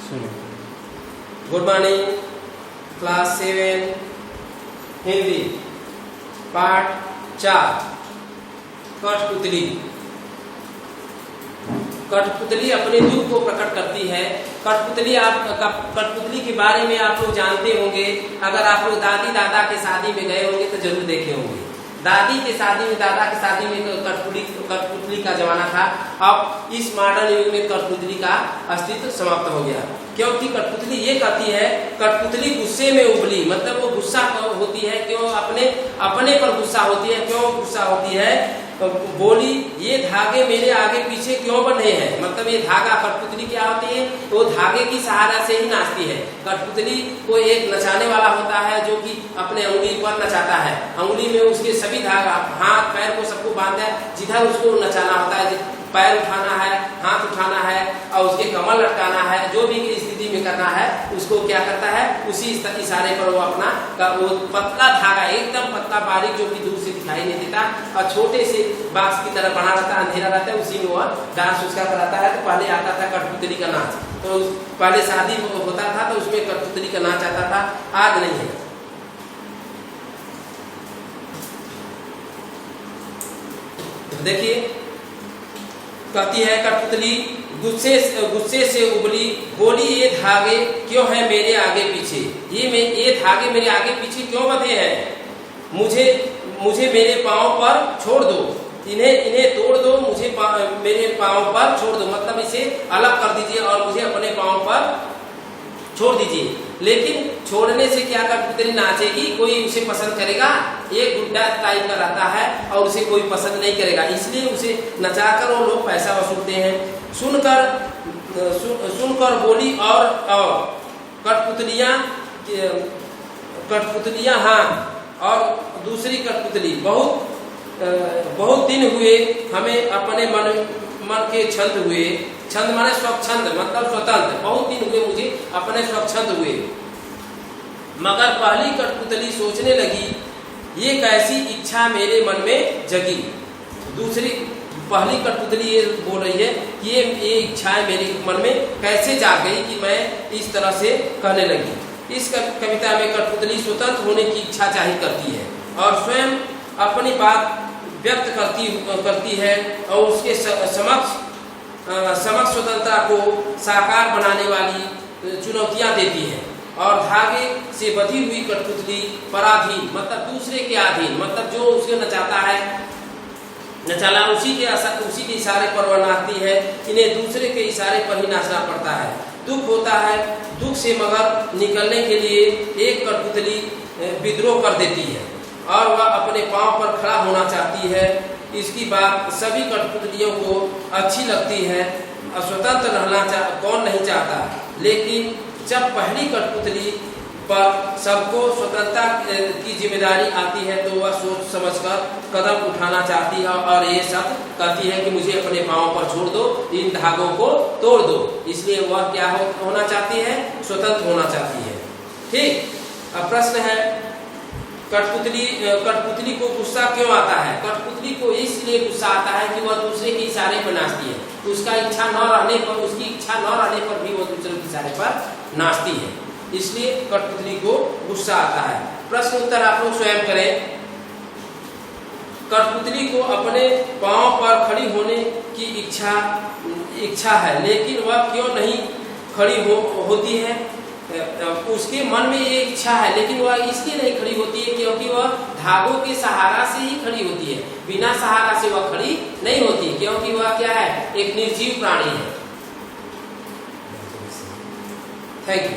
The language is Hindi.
गुड मॉर्निंग क्लास 7 हिंदी पाठ 4 कठपुतली। कठपुतली अपने दुख को प्रकट करती है। कठपुतली के बारे में आप लोग जानते होंगे। अगर आप लोग दादी दादा के शादी में गए होंगे तो जरूर देखे होंगे। दादी के शादी में दादा के शादी में कठपुतली का जमाना था। अब इस मॉडर्न युग में कठपुतली का अस्तित्व समाप्त हो गया, क्योंकि कठपुतली ये कहती है, कठपुतली गुस्से में उबली, मतलब वो गुस्सा होती है, क्यों अपने पर गुस्सा होती है। क्यों गुस्सा होती है? बोली ये धागे मेरे आगे पीछे क्यों बंधे हैं। मतलब ये धागा, कठपुतली क्या होती है, तो धागे की सहारा से ही नाचती है। कठपुतली को एक नचाने वाला होता है जो कि अपने उंगली पर नचाता है। उंगली में उसके सभी धागा, हाथ पैर को सबको बांधता है। जिधर उसको नचाना होता है, पैर उठाना है, हाथ उठाना है और उसके कमर लटकाना है, जो भी स्थिति में करना है उसको क्या करता है, उसी इशारे पर वो अपना वो पतला धागा, एकदम पतला बारीक, जो कि दूर से दिखाई नहीं देता और छोटे से बांस की तरह बना रहता है, अंधेरा रहता है, उसी में वह डांस उसका कराता है। तो पहले आता था कठपुतली का नाच। तो पहले शादी होता था तो उसमें कठपुतली का नाच आता था, आज नहीं है। देखिए कहती है कठपुतली गुस्से से उबली, बोली ये धागे क्यों है मेरे आगे पीछे, ये धागे मेरे आगे पीछे क्यों बंधे हैं। मुझे मेरे पाँव पर छोड़ दो, इन्हें तोड़ दो, मुझे मेरे पाँव पर छोड़ दो, मतलब इसे अलग कर दीजिए और मुझे अपने पाँव पर छोड़ दीजिए। लेकिन छोड़ने से क्या कठपुतली नाचेगी, कोई उसे पसंद करेगा? एक गुड्डा टाइप का रहता है और उसे कोई पसंद नहीं करेगा, इसलिए उसे नचाकर वो लोग पैसा वसूलते हैं। सुनकर बोली और कठपुतलियां हाँ, और दूसरी कठपुतली बहुत दिन हुए हमें अपने मन के छंद हुए। छंद माने स्वच्छंद, मतलब स्वतंत्र। बहुत दिन हुए मुझे अपने स्वच्छंद हुए। मगर पहली कठपुतली सोचने लगी, ये कैसी इच्छा मेरे मन में जगी। दूसरी पहली कठपुतली ये बोल रही है कि ये इच्छाएं मेरे मन में कैसे जाग गई कि मैं इस तरह से कहने लगी। इस कविता में कठपुतली स्वतंत्र होने की इच्छा जाहिर करती है और स्वयं अपनी बात व्यक्त करती है और उसके समक्ष स्वतंत्रता को साकार बनाने वाली चुनौतियां देती है। और धागे से बधी हुई कठपुतली पराधीन, मतलब दूसरे के अधीन, मतलब जो उसके नचाता है, नचाला उसी के इशारे पर वह नाचती है। इन्हें दूसरे के इशारे पर ही नाचना पड़ता है। दुख होता है, दुख से मगर निकलने के लिए एक कठपुतली विद्रोह कर देती है और वह अपने पांव पर खड़ा होना चाहती है। इसकी बात सभी कठपुतलियों को अच्छी लगती है। स्वतंत्र रहना कौन नहीं चाहता, लेकिन जब पहली कठपुतली पर सबको स्वतंत्रता की जिम्मेदारी आती है तो वह सोच समझकर कदम उठाना चाहती है और ये सब कहती है कि मुझे अपने पाँव पर छोड़ दो, इन धागों को तोड़ दो। इसलिए वह क्या होना चाहती है, स्वतंत्र होना चाहती है। ठीक। अब प्रश्न है, कठपुतली को गुस्सा क्यों आता है? कठपुतली को इसलिए गुस्सा आता है कि वह दूसरे के इशारे पर नाचती है। उसकी इच्छा न रहने पर भी वह दूसरे के इशारे पर नाचती है, इसलिए कठपुतली को गुस्सा आता है। प्रश्न उत्तर आप लोग स्वयं करें। कठपुतली को अपने पांव पर खड़ी होने की इच्छा है, लेकिन वह क्यों नहीं खड़ी होती है? उसके मन में ये इच्छा है, लेकिन वह इसलिए नहीं खड़ी होती है क्योंकि वह धागों के सहारा से ही खड़ी होती है। बिना सहारा से वह खड़ी नहीं होती, क्योंकि वह क्या है, एक निर्जीव प्राणी है। Thank you.